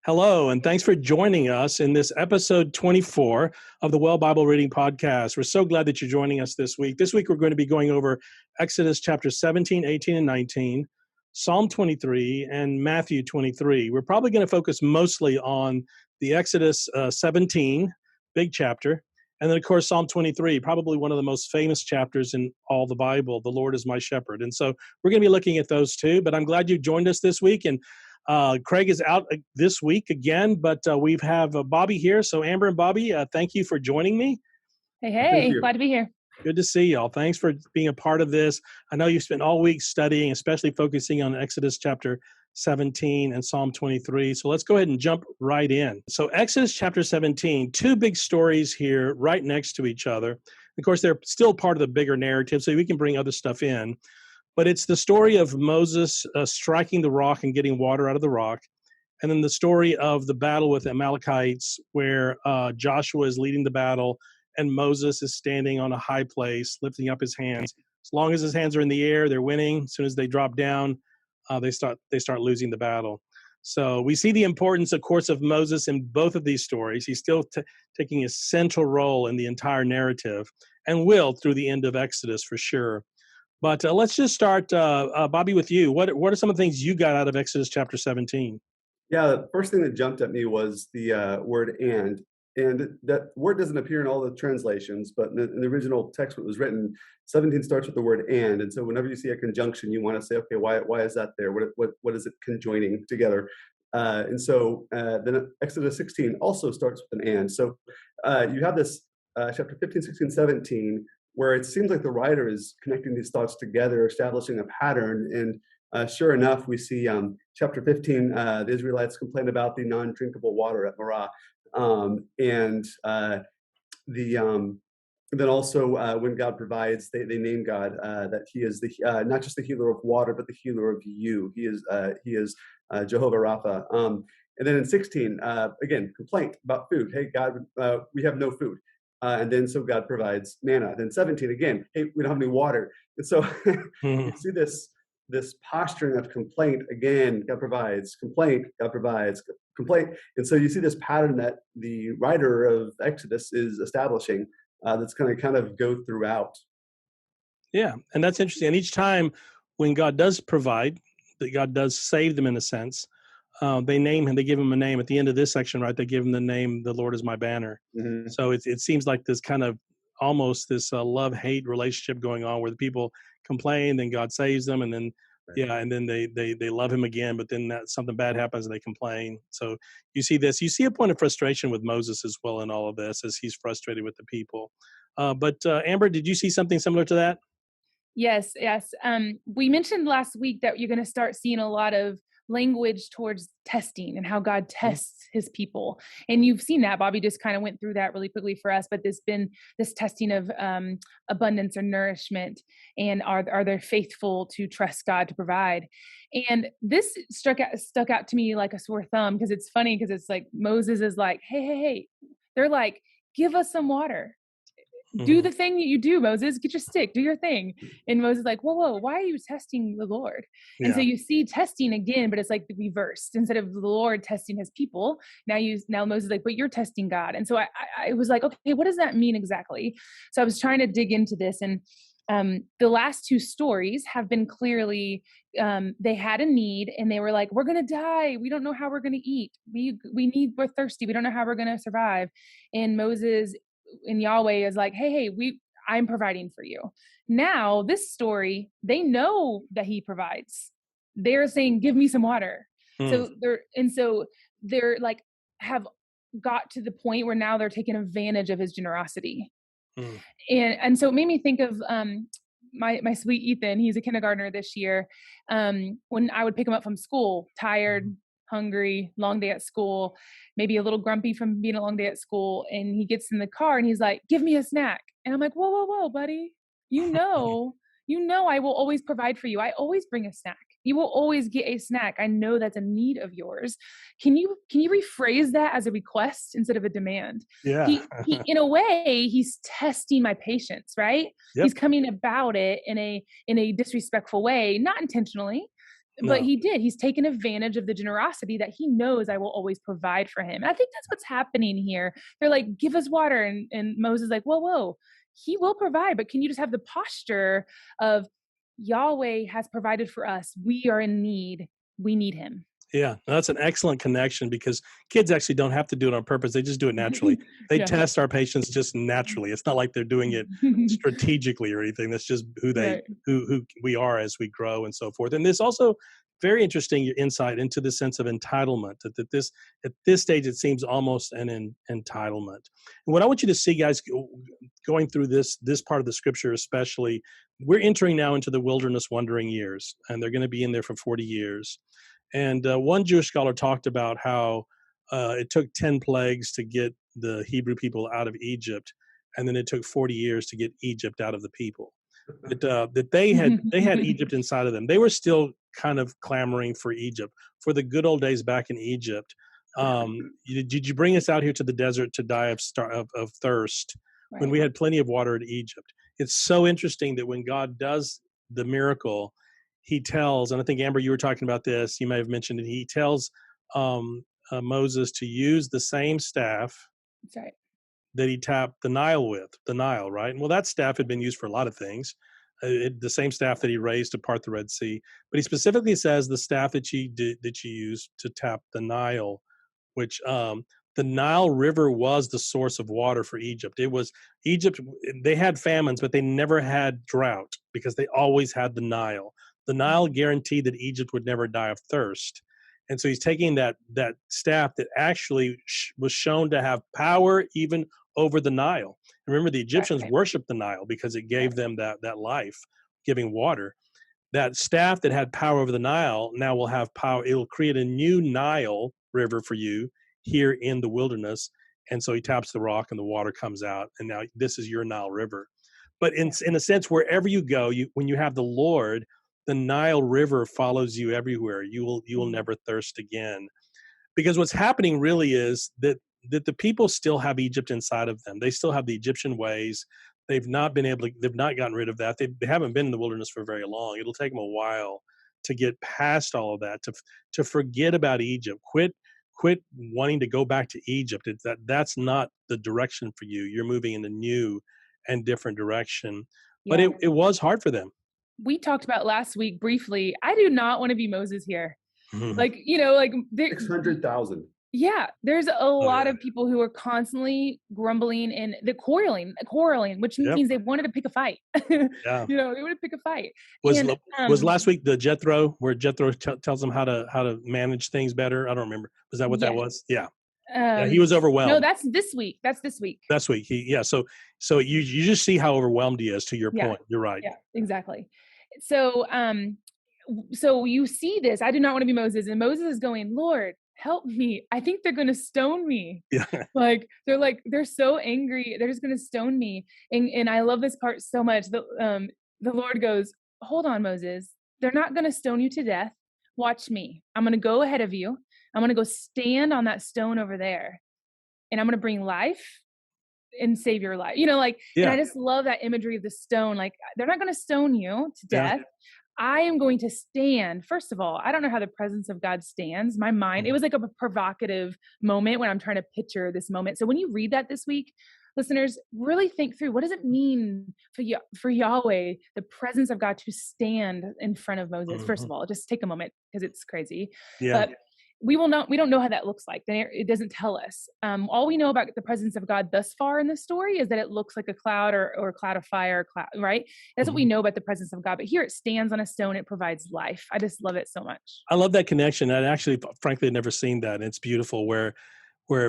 Hello, and thanks for joining us in this episode 24 of the Well Bible Reading Podcast. We're so glad that you're joining us this week. This week, we're going to be going over Exodus chapter 17, 18, and 19, Psalm 23, and Matthew 23. We're probably going to focus mostly on the Exodus 17, big chapter, and then, of course, Psalm 23, probably one of the most famous chapters in all the Bible, the Lord is my shepherd. And so we're going to be looking at those two, but I'm glad you joined us this week. And Craig is out this week again, but we have Bobby here. So Amber and Bobby, thank you for joining me. Hey, glad to be here. Good to see y'all. Thanks for being a part of this. I know you spent all week studying, especially focusing on Exodus chapter 17 and Psalm 23. So let's go ahead and jump right in. So Exodus chapter 17, two big stories here right next to each other. Of course, they're still part of the bigger narrative, so we can bring other stuff in. But it's the story of Moses striking the rock and getting water out of the rock. And then the story of the battle with Amalekites where Joshua is leading the battle and Moses is standing on a high place, lifting up his hands. As long as his hands are in the air, they're winning. As soon as they drop down, they start losing the battle. So we see the importance, of course, of Moses in both of these stories. He's still taking a central role in the entire narrative and will through the end of Exodus for sure. But let's just start, Bobby, with you. What are some of the things you got out of Exodus chapter 17? Yeah, the first thing that jumped at me was the word and that word doesn't appear in all the translations, but in the original text when it was written, 17 starts with the word and so whenever you see a conjunction, you want to say, okay, why is that there? What is it conjoining together? And so then Exodus 16 also starts with an and. So you have this chapter 15, 16, 17, where it seems like the writer is connecting these thoughts together, establishing a pattern. And sure enough, we see chapter 15, the Israelites complain about the non-drinkable water at Marah. And then also when God provides, they name God that He is the not just the healer of water, but the healer of you. He is Jehovah Rapha. And then in 16, again, complaint about food. Hey, God, we have no food. And then so God provides manna. Then 17 again, hey, we don't have any water. And so you see this posturing of complaint again. God provides, complaint. God provides, complaint. And so you see this pattern that the writer of Exodus is establishing that's going to kind of go throughout. Yeah, and that's interesting. And each time when God does provide, that God does save them in a sense, they name him, they give him a name. At the end of this section, right, they give him the name, the Lord is my banner. Mm-hmm. So it seems like this kind of almost this love-hate relationship going on where the people complain, then God saves them, and then and then they love him again, but then something bad happens and they complain. So you see this. You see a point of frustration with Moses as well in all of this as he's frustrated with the people. But Amber, did you see something similar to that? Yes. We mentioned last week that you're going to start seeing a lot of language towards testing and how God tests his people. And you've seen that. Bobby just kind of went through that really quickly for us, but there's been this testing of abundance or nourishment, and are they faithful to trust God to provide? And this stuck out to me like a sore thumb, because it's funny, because it's like Moses is like, hey, they're like, give us some water. Do the thing that you do, Moses. Get your stick, do your thing. And Moses is like, whoa, why are you testing the Lord? Yeah. And so you see testing again, but it's like the reversed. Instead of the Lord testing his people, now Moses is like, but you're testing God. And so I was like, okay, what does that mean exactly? So I was trying to dig into this, and the last two stories have been clearly, they had a need and they were like, we're going to die. We don't know how we're going to eat. We're thirsty. We don't know how we're going to survive. And Moses and Yahweh is like, hey, I'm providing for you. Now this story, they know that he provides. They're saying, give me some water. So they're like, have got to the point where now they're taking advantage of his generosity. And so it made me think of my sweet Ethan. He's a kindergartner this year. When I would pick him up from school, tired, hungry, long day at school, maybe a little grumpy from being a long day at school, and he gets in the car and he's like, give me a snack. And I'm like, whoa, buddy. You know, I will always provide for you. I always bring a snack. You will always get a snack. I know that's a need of yours. Can you rephrase that as a request instead of a demand? Yeah. He in a way, he's testing my patience, right? Yep. He's coming about it in a disrespectful way, not intentionally, But No. he did. He's taken advantage of the generosity that he knows I will always provide for him. And I think that's what's happening here. They're like, give us water. And Moses is like, whoa, whoa, he will provide. But can you just have the posture of Yahweh has provided for us? We are in need. We need him. Yeah, that's an excellent connection because kids actually don't have to do it on purpose. They just do it naturally. They Yeah. test our patience just naturally. It's not like they're doing it strategically or anything. That's just Right. who we are as we grow and so forth. And this also very interesting your insight into the sense of entitlement. That this at this stage it seems almost an entitlement. And what I want you to see, guys, going through this part of the scripture, especially, we're entering now into the wilderness wandering years, and they're going to be in there for 40 years. And one Jewish scholar talked about how it took 10 plagues to get the Hebrew people out of Egypt, and then it took 40 years to get Egypt out of the people. That they had Egypt inside of them. They were still kind of clamoring for Egypt, for the good old days back in Egypt. Did you bring us out here to the desert to die of thirst when Right. we had plenty of water in Egypt? It's so interesting that when God does the miracle, he tells, and I think Amber, you were talking about this. You may have mentioned it. He tells Moses to use the same staff That's right. that he tapped the Nile with, the Nile, right? And well, that staff had been used for a lot of things. The same staff that he raised to part the Red Sea, but he specifically says the staff that you used to tap the Nile, which the Nile River was the source of water for Egypt. It was Egypt. They had famines, but they never had drought because they always had the Nile. The Nile guaranteed that Egypt would never die of thirst. And so he's taking that staff that actually was shown to have power even over the Nile. Remember, the Egyptians Right. worshiped the Nile because it gave them that life, giving water. That staff that had power over the Nile now will have power. It'll create a new Nile River for you here in the wilderness. And so he taps the rock and the water comes out. And now this is your Nile River. But in a sense, wherever you go, when you have the Lord, the Nile River follows you everywhere. You will never thirst again. Because what's happening really is that the people still have Egypt inside of them. They still have the Egyptian ways. They've not gotten rid of that. They haven't been in the wilderness for very long. It'll take them a while to get past all of that, to forget about Egypt. Quit wanting to go back to Egypt. That's not the direction for you. You're moving in a new and different direction. But Yeah. it was hard for them. We talked about last week briefly. I do not want to be Moses here. Mhm. Like, 600,000. yeah, there's a Oh, lot yeah. of people who are constantly grumbling and the quarreling, which Yep. means they wanted to pick a fight. Yeah. They wanted to pick a fight. Was And was last week the Jethro, where Jethro tells them how to manage things better? I don't remember. Was that what that yes. was? Yeah. Yeah, he was No, overwhelmed. that's this week. That's this week. Last week. So you just see how overwhelmed he is, to your Yeah. point. You're right. Yeah, exactly. So, so you see this. I do not want to be Moses, and Moses is going, Lord, help me. I think they're going to stone me. Yeah. They're so angry. They're just going to stone me. And I love this part so much. The Lord goes, hold on, Moses. They're not going to stone you to death. Watch me. I'm going to go ahead of you. I'm going to go stand on that stone over there, and I'm going to bring life and save your life. And I Yeah. just love that imagery of the stone. Like, they're not going to stone you to Yeah. death. I am going to stand. First of all, I don't know how the presence of God stands. My mind, it was like a provocative moment when I'm trying to picture this moment. So when you read that this week, listeners, really think through, what does it mean for Yahweh, the presence of God, to stand in front of Moses? First of all, just take a moment because it's crazy. Yeah. But we don't know how that looks like. It doesn't tell us. All we know about the presence of God thus far in the story is that it looks like a cloud or a cloud of fire, right? That's what we know about the presence of God. But here it stands on a stone. It provides life. I just love it so much. I love that connection. I actually, frankly, had never seen that. And it's beautiful where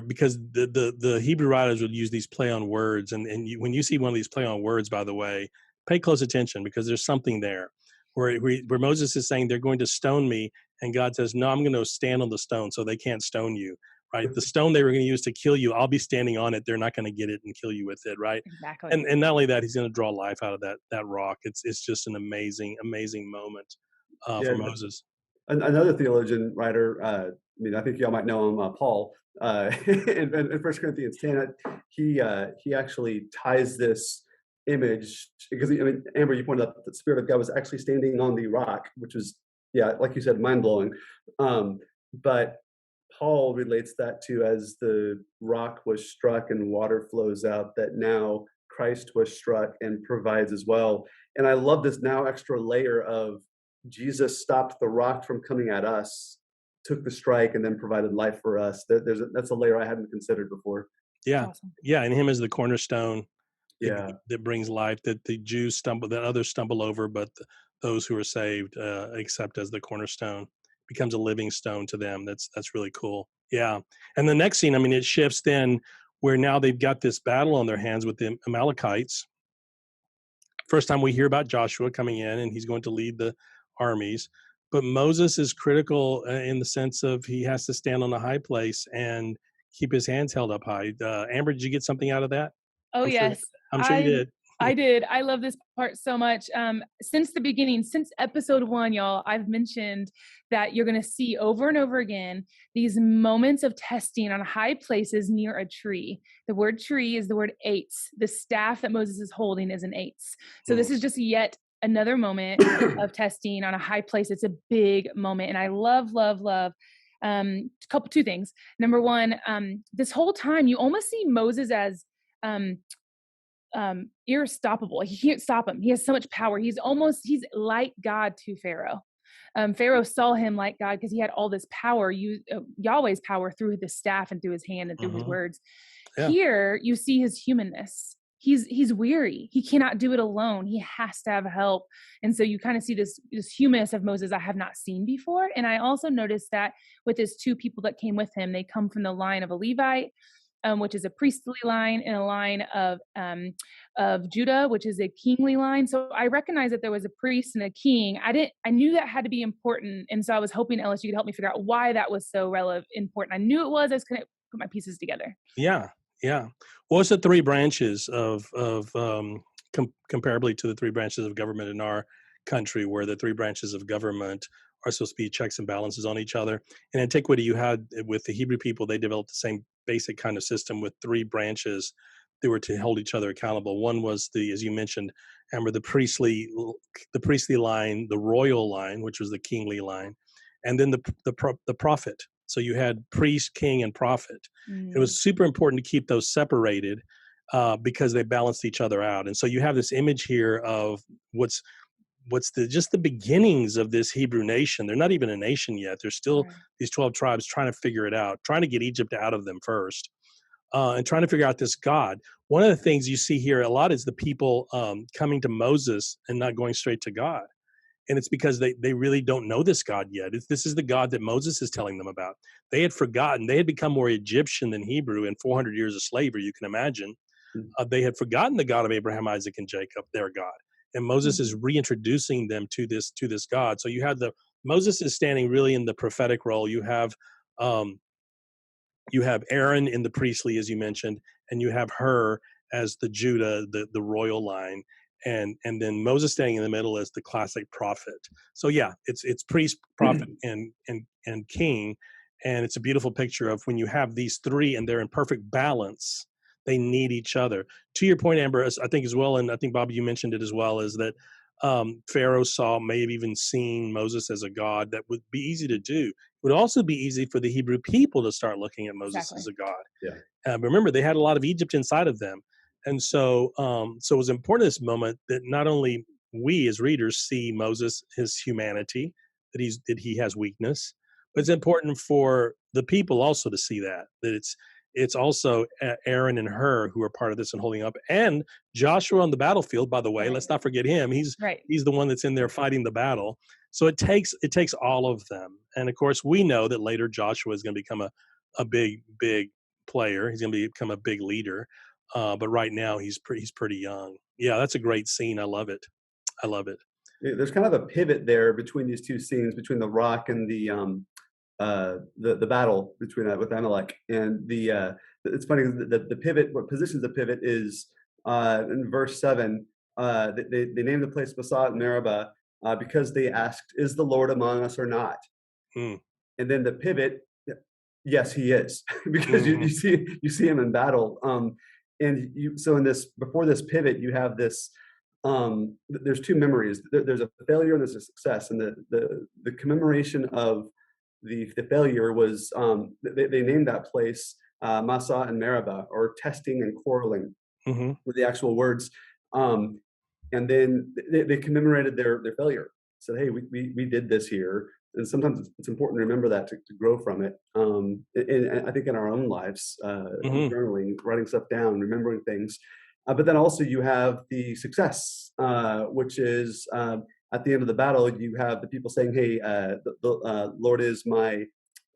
because the Hebrew writers would use these play on words, and when you see one of these play on words, by the way, pay close attention, because there's something there where Moses is saying they're going to stone me, and God says, no, I'm going to stand on the stone so they can't stone you, right? The stone they were going to use to kill you, I'll be standing on it. They're not going to get it and kill you with it, right? Exactly. And not only that, he's going to draw life out of that rock. It's just an amazing moment for Moses. Another theologian writer, I think y'all might know him, Paul, in 1 Corinthians 10, he actually ties this image, because Amber, you pointed out that the Spirit of God was actually standing on the rock, which was yeah, like you said, mind blowing. But Paul relates that to, as the rock was struck and water flows out, that now Christ was struck and provides as well. And I love this now extra layer of Jesus stopped the rock from coming at us, took the strike, and then provided life for us. That's a layer I hadn't considered before. Yeah. Awesome. Yeah. And him as the cornerstone Yeah. that brings life, that the Jews stumble, that others stumble over, but those who are saved accept as the cornerstone, becomes a living stone to them. That's really cool. Yeah. And the next scene, I mean, it shifts then where now they've got this battle on their hands with the Amalekites. First time we hear about Joshua coming in, and he's going to lead the armies. But Moses is critical in the sense of he has to stand on a high place and keep his hands held up high. Amber, did you get something out of that? Oh, I'm sure. yes. I'm sure you did. I did. I love this part so much. Since the beginning, since episode 1, y'all, I've mentioned that you're going to see over and over again these moments of testing on high places near a tree. The word tree is the word eitz. The staff that Moses is holding is an eitz. So this is just yet another moment of testing on a high place. It's a big moment. And I love, love, love two things. Number one, this whole time you almost see Moses as irrestoppable. He can't stop him. He has so much power. He's like God to Pharaoh. Pharaoh saw him like God because he had all this power, Yahweh's power through the staff and through his hand and through his words. Yeah. Here you see his humanness. He's weary. He cannot do it alone. He has to have help. And so you kind of see this humanness of Moses I have not seen before. And I also noticed that with his 2 people that came with him, they come from the line of a Levite, which is a priestly line, and a line of Judah, which is a kingly line. So I recognized that there was a priest and a king. I knew that had to be important. And so I was hoping, Ellis, you could help me figure out why that was so important. I knew it was. I just couldn't put my pieces together. Yeah. Yeah. What's the 3 branches of comparably to the 3 branches of government in our country, where the 3 branches of government are supposed to be checks and balances on each other? In antiquity, you had with the Hebrew people, they developed the same basic kind of system with 3 branches that were to hold each other accountable. One was as you mentioned, Amber, the priestly line, the royal line, which was the kingly line, and then the prophet. So you had priest, king, and prophet. It was super important to keep those separated because they balanced each other out. And so you have this image here of what's just the beginnings of this Hebrew nation. They're not even a nation yet. They're still these 12 tribes trying to figure it out, trying to get Egypt out of them first, and trying to figure out this God. One of the things you see here a lot is the people coming to Moses and not going straight to God. And it's because they really don't know this God yet. This is the God that Moses is telling them about. They had forgotten. They had become more Egyptian than Hebrew in 400 years of slavery, you can imagine. They had forgotten the God of Abraham, Isaac, and Jacob, their God. And Moses is reintroducing them to this God. So you have Moses is standing really in the prophetic role. You have Aaron in the priestly, as you mentioned, and you have her as the Judah, the royal line. And then Moses standing in the middle as the classic prophet. So yeah, it's priest, prophet, and king, and it's a beautiful picture of when you have these 3 and they're in perfect balance. They need each other. To your point, Amber, I think as well, and I think Bobby, you mentioned it as well, is that Pharaoh may have even seen Moses as a god that would be easy to do. It would also be easy for the Hebrew people to start looking at Moses as a god. Yeah. But remember, they had a lot of Egypt inside of them. And so it was important in this moment that not only we as readers see Moses, his humanity, that he has weakness, but it's important for the people also to see that it's also Aaron and her who are part of this and holding up, and Joshua on the battlefield, by the way. Let's not forget him. He's the one that's in there fighting the battle. So it takes all of them. And of course, we know that later Joshua is going to become a big player. He's going to become a big leader. But right now he's pretty young. Yeah, that's a great scene. I love it. There's kind of a pivot there between these 2 scenes, between the rock and the battle between with Amalek. And it's funny, the pivot, what positions the pivot is in verse 7. They named the place Masah Meribah because they asked, "Is the Lord among us or not?" And then the pivot, yes, he is, because you see him in battle. So before this pivot, you have this there's two memories. There's a failure and there's a success, and the commemoration of the failure was they named that place Massa and Meribah, or testing and quarreling, Mm-hmm. with the actual words. And then they commemorated their failure. Said, hey, we did this here. And sometimes it's important to remember that to grow from it. And I think in our own lives, Mm-hmm. journaling, writing stuff down, remembering things. But then also you have the success, which is at the end of the battle, you have the people saying, hey, the Lord is my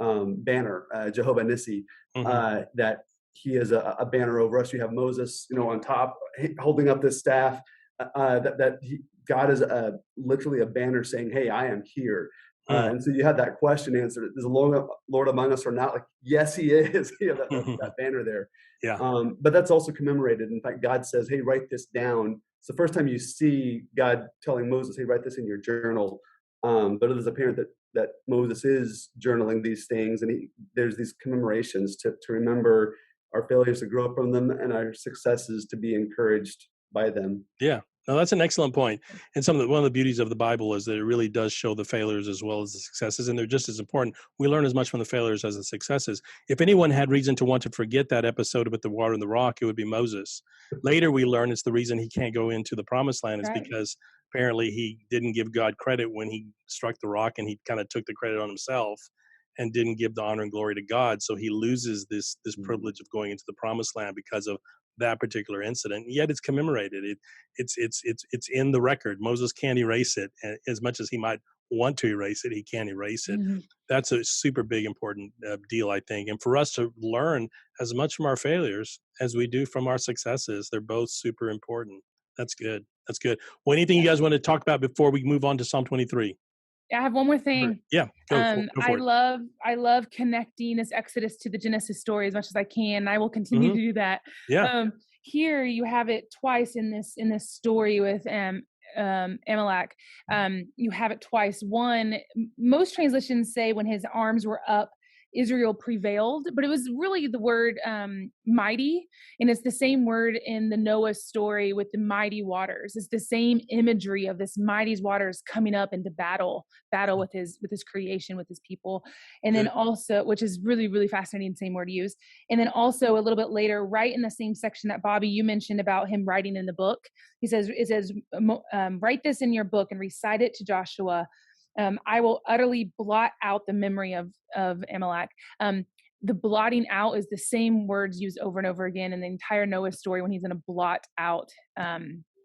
banner, Jehovah Nissi, Mm-hmm. that he is a banner over us. You have Moses, on top, holding up this staff. God is literally a banner saying, "Hey, I am here." And so you had that question answered: "Is the Lord among us or not?" Like, yes, He is. That banner there. Yeah. But that's also commemorated. In fact, God says, "Hey, write this down." It's the first time you see God telling Moses, "Hey, write this in your journal." But it is apparent that Moses is journaling these things, and there's these commemorations to remember our failures, to grow from them, and our successes to be encouraged by them. Yeah. No, that's an excellent point. And one of the beauties of the Bible is that it really does show the failures as well as the successes, and they're just as important. We learn as much from the failures as the successes. If anyone had reason to want to forget that episode with the water and the rock, it would be Moses. Later, we learn it's the reason he can't go into the promised land is Right. because apparently he didn't give God credit when he struck the rock, and he kind of took the credit on himself and didn't give the honor and glory to God. So he loses this privilege of going into the promised land because of that particular incident. Yet it's commemorated. It's in the record. Moses can't erase it. As much as he might want to erase it, he can't erase it. Mm-hmm. That's a super big important deal, I think. And for us to learn as much from our failures as we do from our successes, they're both super important. That's good. That's good. Well, anything you guys want to talk about before we move on to Psalm 23? I have one more thing. Yeah, go for it. I love connecting this Exodus to the Genesis story as much as I can. I will continue Mm-hmm. to do that. Yeah. Here you have it twice in this story with Amalek. You have it twice. One, most translations say when his arms were up, Israel prevailed, but it was really the word mighty, and it's the same word in the Noah story with the mighty waters. It's the same imagery of this mighty waters coming up into battle with his creation, with his people. And then also, which is really, really fascinating, same word used. And then also a little bit later, right in the same section that Bobby, you mentioned about him writing in the book, it says, write this in your book and recite it to Joshua. I will utterly blot out the memory of Amalek. The blotting out is the same words used over and over again in the entire Noah story when he's going to blot out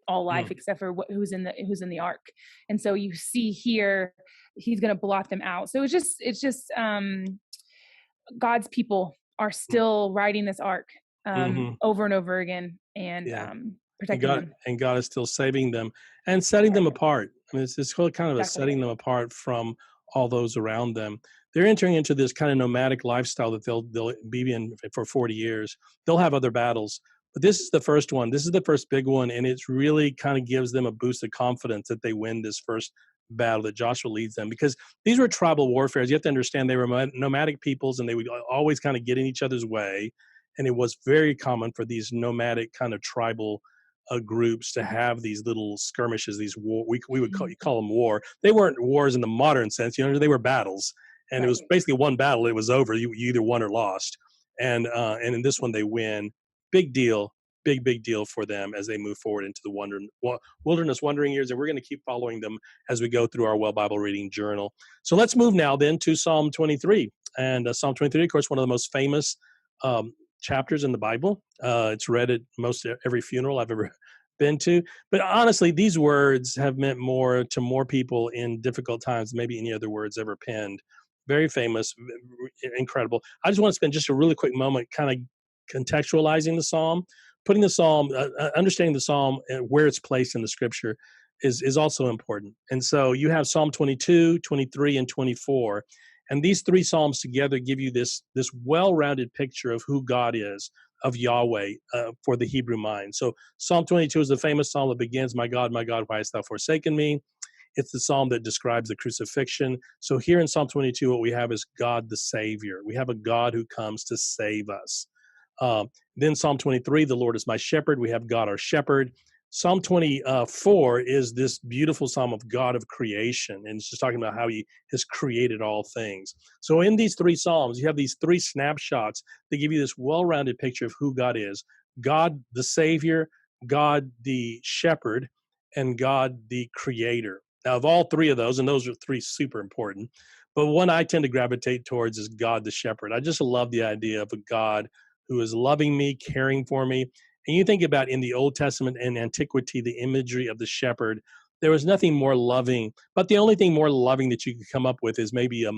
all life except for who's in the ark. And so you see here, he's going to blot them out. So it's just God's people are still riding this ark over and over again, and protecting them. And God is still saving them and setting them apart. I mean, it's really kind of a setting them apart from all those around them. They're entering into this kind of nomadic lifestyle that they'll be in for 40 years. They'll have other battles, but this is the first one. This is the first big one, and it's really kind of gives them a boost of confidence that they win this first battle that Joshua leads them, because these were tribal warfares. You have to understand they were nomadic peoples, and they would always kind of get in each other's way. And it was very common for these nomadic kind of tribal groups to have these little skirmishes, these war, we would call them war. They weren't wars in the modern sense, they were battles, and it was basically one battle. It was over. You either won or lost, and in this one they win. Big deal, big deal for them as they move forward into the wilderness wandering years, and we're going to keep following them as we go through our Well Bible Reading Journal. So let's move now then to Psalm 23, and Psalm 23, of course, one of the most famous chapters in the Bible. It's read at most every funeral I've ever been to. But honestly, these words have meant more to more people in difficult times than maybe any other words ever penned. Very famous, incredible. I just want to spend just a really quick moment kind of contextualizing the psalm, putting the psalm, understanding the psalm and where it's placed in the scripture is also important. And so you have Psalm 22, 23, and 24. And these three psalms together give you this well-rounded picture of who God is, of Yahweh for the Hebrew mind. So Psalm 22 is the famous psalm that begins, my God, why hast thou forsaken me? It's the psalm that describes the crucifixion. So here in Psalm 22, what we have is God the Savior. We have a God who comes to save us. Then Psalm 23, the Lord is my shepherd. We have God our shepherd. Psalm 24 is this beautiful psalm of God of creation, and it's just talking about how he has created all things. So in these three psalms, you have these three snapshots that give you this well-rounded picture of who God is: God the Savior, God the Shepherd, and God the Creator. Now, of all three of those, and those are three super important, but one I tend to gravitate towards is God the Shepherd. I just love the idea of a God who is loving me, caring for me. And you think about in the Old Testament and antiquity, the imagery of the shepherd, there was nothing more loving, but the only thing more loving that you could come up with is maybe a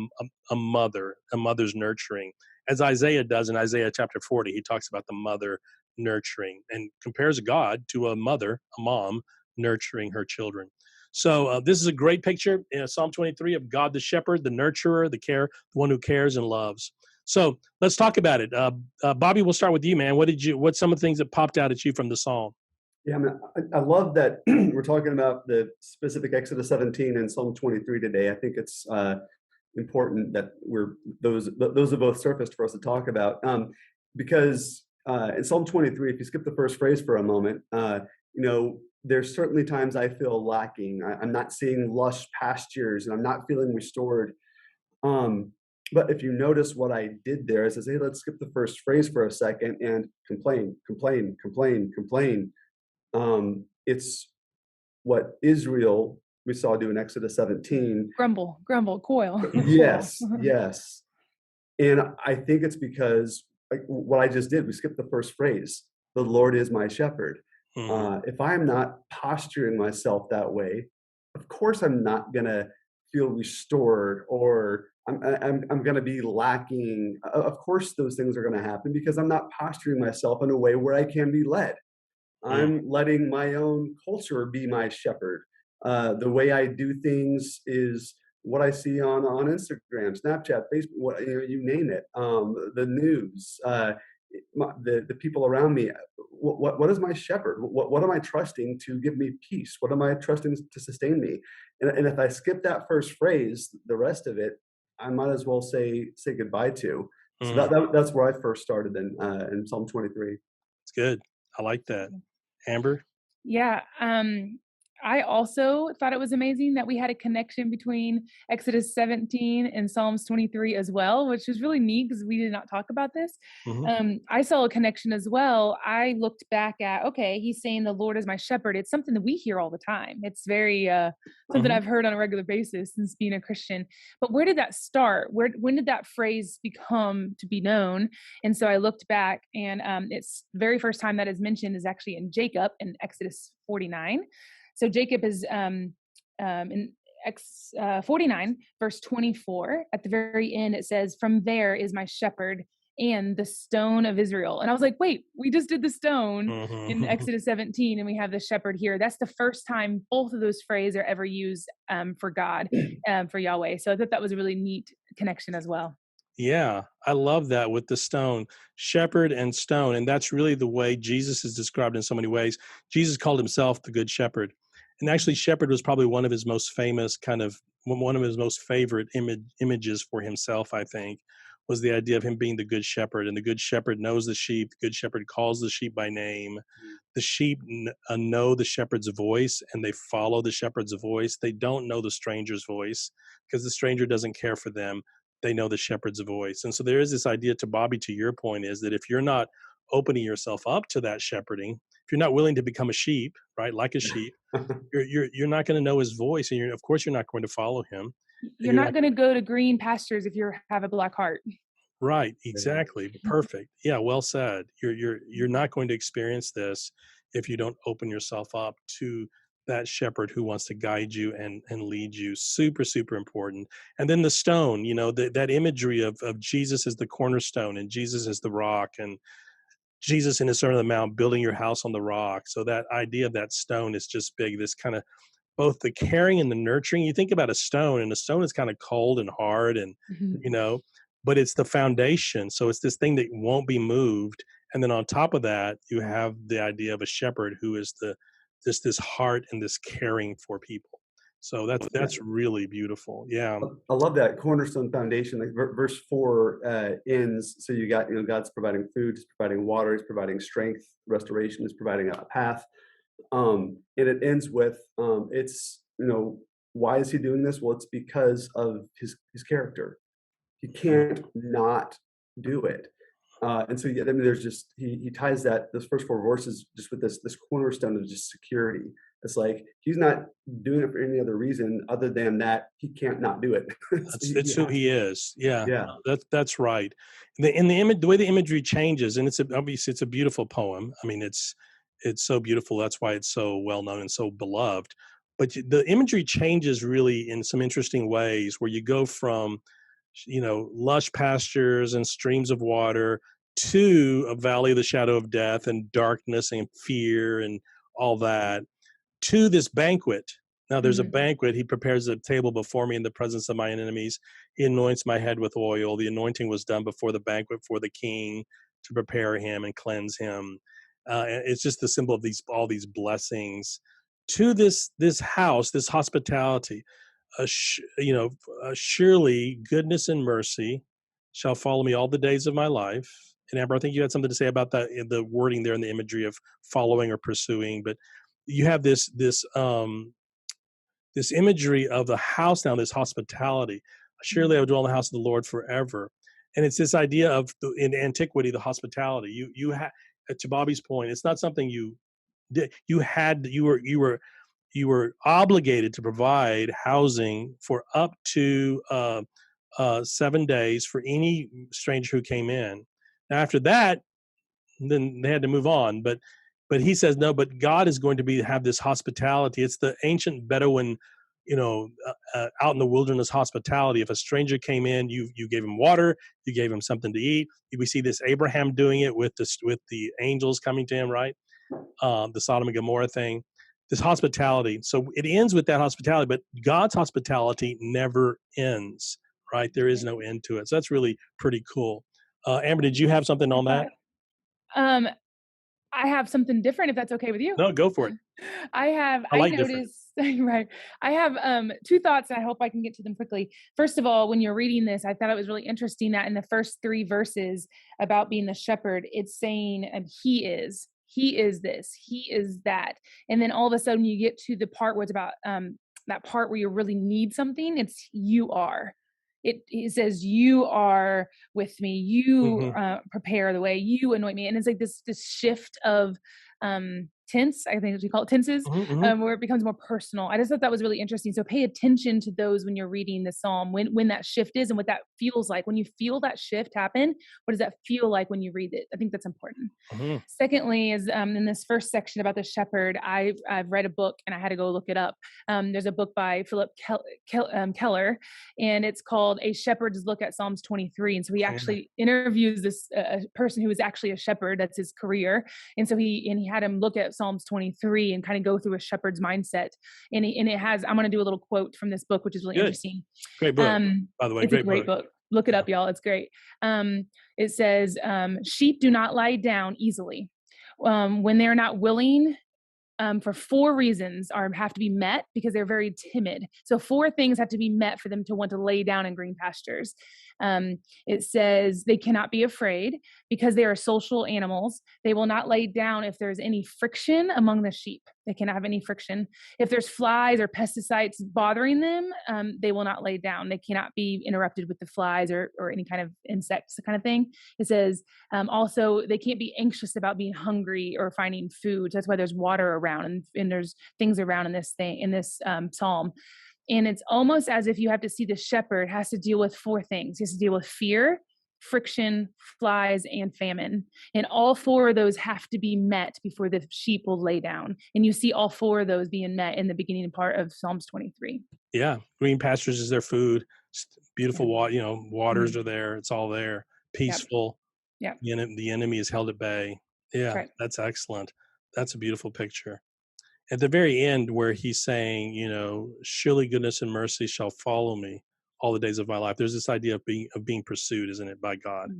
mother's nurturing. As Isaiah does in Isaiah chapter 40, he talks about the mother nurturing and compares God to a mother, a mom, nurturing her children. So this is a great picture in Psalm 23 of God the shepherd, the nurturer, the one who cares and loves. So let's talk about it. Bobby, we'll start with you, man. What's some of the things that popped out at you from the Psalm? Yeah, I mean, I love that we're talking about the specific Exodus 17 and Psalm 23 today. I think it's important that those are both surfaced for us to talk about, because in Psalm 23, if you skip the first phrase for a moment, there's certainly times I feel lacking. I'm not seeing lush pastures, and I'm not feeling restored. But if you notice what I did there, is I say, hey, let's skip the first phrase for a second and complain, complain, complain, complain. It's what Israel we saw do in Exodus 17. Grumble, grumble, coil. Yes, yes. And I think it's because what I just did, we skipped the first phrase. The Lord is my shepherd. If I'm not posturing myself that way, of course I'm not gonna feel restored, or I'm gonna be lacking. Of course those things are gonna happen because I'm not posturing myself in a way where I can be led. I'm letting my own culture be my shepherd. The way I do things is what I see on Instagram, Snapchat, Facebook, you name it. The news, the people around me. What is my shepherd? What am I trusting to give me peace? What am I trusting to sustain me? And if I skip that first phrase, the rest of it, I might as well say goodbye to. So that's where I first started in Psalm 23. It's good. I like that. Amber? Yeah. I also thought it was amazing that we had a connection between Exodus 17 and Psalms 23 as well, which was really neat because we did not talk about this. I saw a connection as well. I looked back at, okay, he's saying the Lord is my shepherd. It's something that we hear all the time. It's very something I've heard on a regular basis since being a Christian. But where did that start? When did that phrase become to be known? And so I looked back, and it's the very first time that is mentioned is actually in Jacob in Exodus 49. So Jacob is in 49, verse 24. At the very end, it says, "From there is my shepherd and the stone of Israel." And I was like, wait, we just did the stone in Exodus 17, and we have the shepherd here. That's the first time both of those phrases are ever used for God, for Yahweh. So I thought that was a really neat connection as well. Yeah, I love that with the stone, shepherd and stone. And that's really the way Jesus is described in so many ways. Jesus called himself the good shepherd. And actually, shepherd was probably one of his most famous one of his most favorite images for himself, I think, was the idea of him being the good shepherd. And the good shepherd knows the sheep. The good shepherd calls the sheep by name. The sheep know the shepherd's voice, and they follow the shepherd's voice. They don't know the stranger's voice because the stranger doesn't care for them. They know the shepherd's voice. And so there is this idea, to Bobby, to your point, is that if you're not opening yourself up to that shepherding, if you're not willing to become a sheep, right, like a sheep, you're not going to know his voice, and of course you're not going to follow him. You're not going to go to green pastures if you have a black heart. Right, exactly. Perfect. Yeah, well said. You're not going to experience this if you don't open yourself up to that shepherd who wants to guide you and lead you. Super, super important. And then the stone, that imagery of Jesus as the cornerstone and Jesus as the rock, and Jesus in his Sermon on the Mount, building your house on the rock. So that idea of that stone is just big. This kind of both the caring and the nurturing. You think about a stone, and a stone is kind of cold and hard, and but it's the foundation. So it's this thing that won't be moved. And then on top of that, you have the idea of a shepherd who is this heart and this caring for people. So that's really beautiful. Yeah. I love that cornerstone foundation. Like verse 4 ends. So you got, God's providing food, he's providing water, he's providing strength, restoration, he's providing a path. And it ends with, it's, why is he doing this? Well, it's because of his character. He can't not do it. And so, yeah, I mean, there's just he ties that those first four verses just with this cornerstone of just security. It's like he's not doing it for any other reason other than that he can't not do it. It's He who has he to. is. Yeah, Yeah. that's right. And the image, the way the imagery changes, and obviously it's a beautiful poem. I mean, it's so beautiful. That's why it's so well known and so beloved. But the imagery changes really in some interesting ways, where you go from lush pastures and streams of water to a valley of the shadow of death and darkness and fear and all that, to this banquet. Now there's a Mm, banquet. He prepares a table before me in the presence of my enemies. He anoints my head with oil. The anointing was done before the banquet for the king to prepare him and cleanse him. And it's just the symbol of all these blessings to this house, this hospitality. Surely goodness and mercy shall follow me all the days of my life. And Amber, I think you had something to say about that in the wording there, in the imagery of following or pursuing. But you have this imagery of the house now, this hospitality. Surely I would dwell in the house of the Lord forever. And it's this idea of in antiquity, the hospitality. You had, to Bobby's point, it's not something you did. You were obligated to provide housing for up to 7 days for any stranger who came in. Now, after that, then they had to move on. But he says no. But God is going to have this hospitality. It's the ancient Bedouin, out in the wilderness hospitality. If a stranger came in, you gave him water, you gave him something to eat. We see this Abraham doing it with the angels coming to him, right? The Sodom and Gomorrah thing. This hospitality. So it ends with that hospitality, but God's hospitality never ends, right? There is right. no end to it. So that's really pretty cool. Amber, did you have something on that? Um, I have something different if that's okay with you. No, go for it. I I like different. noticed right. I have two thoughts and I hope I can get to them quickly. First of all, when you're reading this, I thought it was really interesting that in the first three verses about being the shepherd, it's saying he is this, he is that. And then all of a sudden you get to the part where it's about that part where you really need something, it's you are. It says you are with me, you Hmm. prepare the way, you anoint me, and it's like this shift of tense, I think we call it tenses, Hmm. Hmm. where it becomes more personal. I just thought that was really interesting. So pay attention to those when you're reading the psalm, when that shift is and what that feels like. When you feel that shift happen, what does that feel like when you read it? I think that's important. Hmm. Secondly, is in this first section about the shepherd, I've read a book and I had to go look it up. There's a book by Philip Keller, and it's called A Shepherd's Look at Psalms 23. And so he actually interviews this person who is actually a shepherd. That's his career. And so he had him look at Psalms 23 and kind of go through a shepherd's mindset. And it has, I'm going to do a little quote from this book, which is really Good. interesting. Great book, by the way. It's a Great great book. book. Look it Yeah. up, y'all. It's great. It says, sheep do not lie down easily. When they're not willing, for four reasons have to be met because they're very timid. So four things have to be met for them to want to lay down in green pastures. It says they cannot be afraid because they are social animals. They will not lay down if there's any friction among the sheep. They cannot have any friction. If there's flies or pesticides bothering them, they will not lay down. They cannot be interrupted with the flies or any kind of insects, kind of thing. It says also they can't be anxious about being hungry or finding food. So that's why there's water around and there's things around in this psalm. And it's almost as if you have to see the shepherd has to deal with four things. He has to deal with fear, friction, flies, and famine. And all four of those have to be met before the sheep will lay down. And you see all four of those being met in the beginning part of Psalms 23. Yeah. Green pastures is their food. Yeah. Beautiful water. Waters Mhm. are there. It's all there. Yep. Peaceful. Yep. The enemy is held at bay. That's Yeah, right. that's excellent. That's a beautiful picture. At the very end, where he's saying, surely goodness and mercy shall follow me all the days of my life. There's this idea of being pursued, isn't it, by God?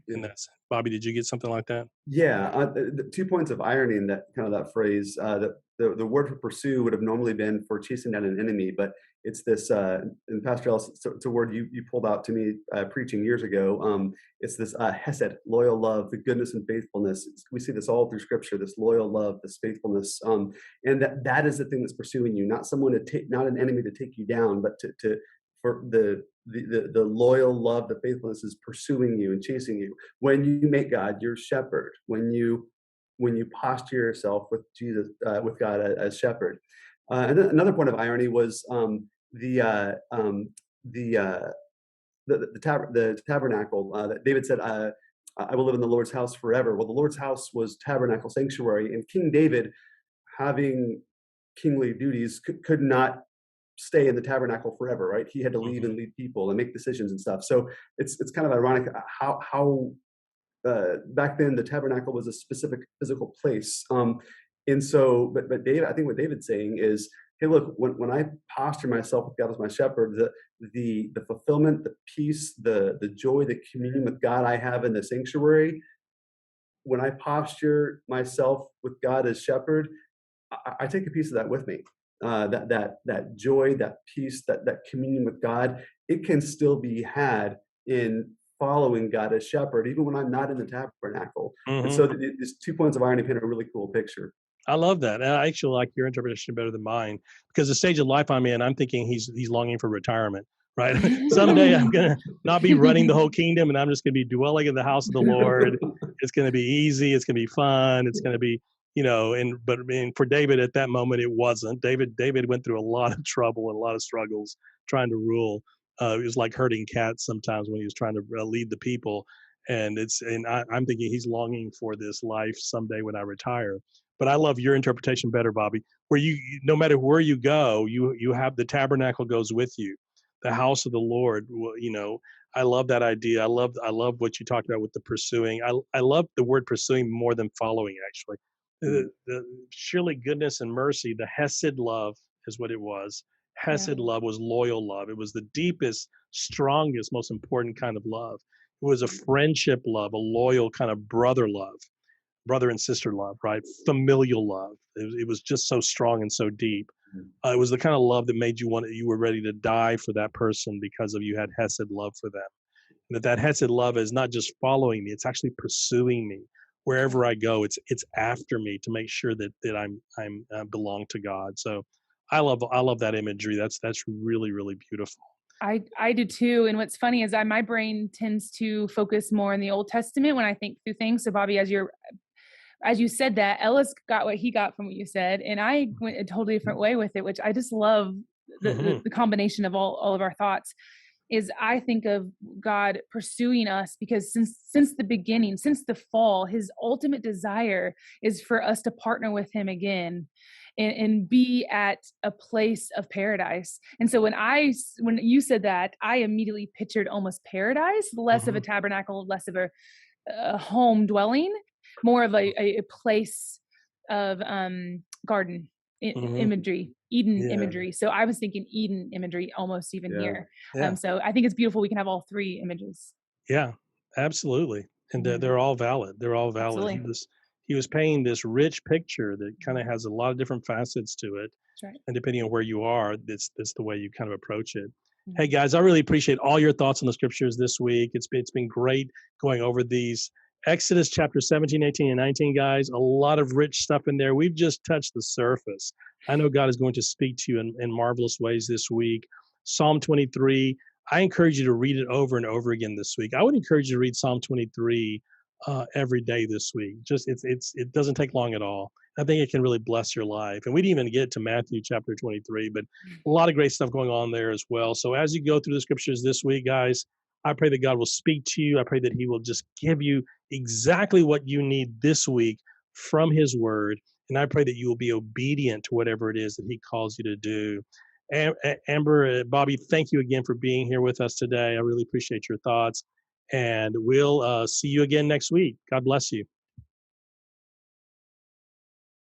And that's Bobby. Did you get something like that? Yeah, the 2 points of irony in that kind of that phrase, that the word for pursue would have normally been for chasing down an enemy, but it's this, and Pastor Ellis, it's a word you pulled out to me, preaching years ago. It's this, hesed, loyal love, the goodness and faithfulness. We see this all through Scripture, this loyal love, this faithfulness, and that is the thing that's pursuing you, not someone to take, not an enemy to take you down, but to for the loyal love, the faithfulness is pursuing you and chasing you. When you make God your shepherd, when you posture yourself with Jesus, with God as shepherd. And then another point of irony was the uh, um, the, uh, the tabernacle that David said, "I will live in the Lord's house forever." Well, the Lord's house was tabernacle, sanctuary, and King David, having kingly duties, could not stay in the tabernacle forever, right? He had to leave Mhm. and lead people and make decisions and stuff. So it's kind of ironic how back then the tabernacle was a specific physical place. And so, but David, I think what David's saying is, hey, look, when I posture myself with God as my shepherd, the fulfillment, the peace, the joy, the communion with God I have in the sanctuary, when I posture myself with God as shepherd, I take a piece of that with me. That joy, that peace, that communion with God, it can still be had in following God as shepherd, even when I'm not in the tabernacle. And Mhm. so these 2 points of irony paint a really cool picture. I love that. And I actually like your interpretation better than mine because the stage of life I'm in, I'm thinking he's longing for retirement, right? Someday I'm gonna not be running the whole kingdom, and I'm just gonna be dwelling in the house of the Lord. It's gonna be easy. It's gonna be fun. It's gonna be, but I mean, for David at that moment, it wasn't. David went through a lot of trouble and a lot of struggles trying to rule. It was like herding cats sometimes when he was trying to lead the people. I'm thinking he's longing for this life someday when I retire. But I love your interpretation better, Bobby, where no matter where you go, you have the tabernacle goes with you, the house of the Lord. I love that idea. I love what you talked about with the pursuing. I love the word pursuing more than following. Actually, Mm, the surely goodness and mercy, the Hesed love is what it was. Yeah. Hesed love was loyal love. It was the deepest, strongest, most important kind of love. It was a friendship love, a loyal kind of brother and sister love, right? Familial love. It was just so strong and so deep. mm, It was the kind of love that made you were ready to die for that person because of you had Hesed love for them. And that Hesed love is not just following me; it's actually pursuing me wherever I go. It's after me to make sure that I'm belong to God. So I love that imagery. That's really really beautiful. I do too. And what's funny is my brain tends to focus more in the Old Testament when I think through things. So Bobby, as you said that, Ellis got what he got from what you said, and I went a totally different way with it, which I just love Hmm. the combination of all of our thoughts. Is I think of God pursuing us because since the beginning, since the fall, his ultimate desire is for us to partner with him again and be at a place of paradise. And so when you said that, I immediately pictured almost paradise, less of a Hmm. tabernacle, less of a home dwelling, more of a place of garden Hmm. imagery, Eden yeah, imagery. So I was thinking Eden imagery almost even yeah. here. Yeah. So I think it's beautiful we can have all three images. Yeah, absolutely. And Mhm. they're all valid. They're all valid. Absolutely. He was painting this rich picture that kind of has a lot of different facets to it. That's right. And depending on where you are, that's the way you kind of approach it. Hey Mhm. guys, I really appreciate all your thoughts on the scriptures this week. It's been great going over these. Exodus chapter 17, 18, and 19, guys. A lot of rich stuff in there. We've just touched the surface. I know God is going to speak to you in marvelous ways this week. Psalm 23. I encourage you to read it over and over again this week. I would encourage you to read Psalm 23 every day this week. Just it doesn't take long at all. I think it can really bless your life. And we didn't even get to Matthew chapter 23, but a lot of great stuff going on there as well. So as you go through the scriptures this week, guys, I pray that God will speak to you. I pray that He will just give you exactly what you need this week from His Word. And I pray that you will be obedient to whatever it is that He calls you to do. Amber, Bobby, thank you again for being here with us today. I really appreciate your thoughts. And we'll see you again next week. God bless you.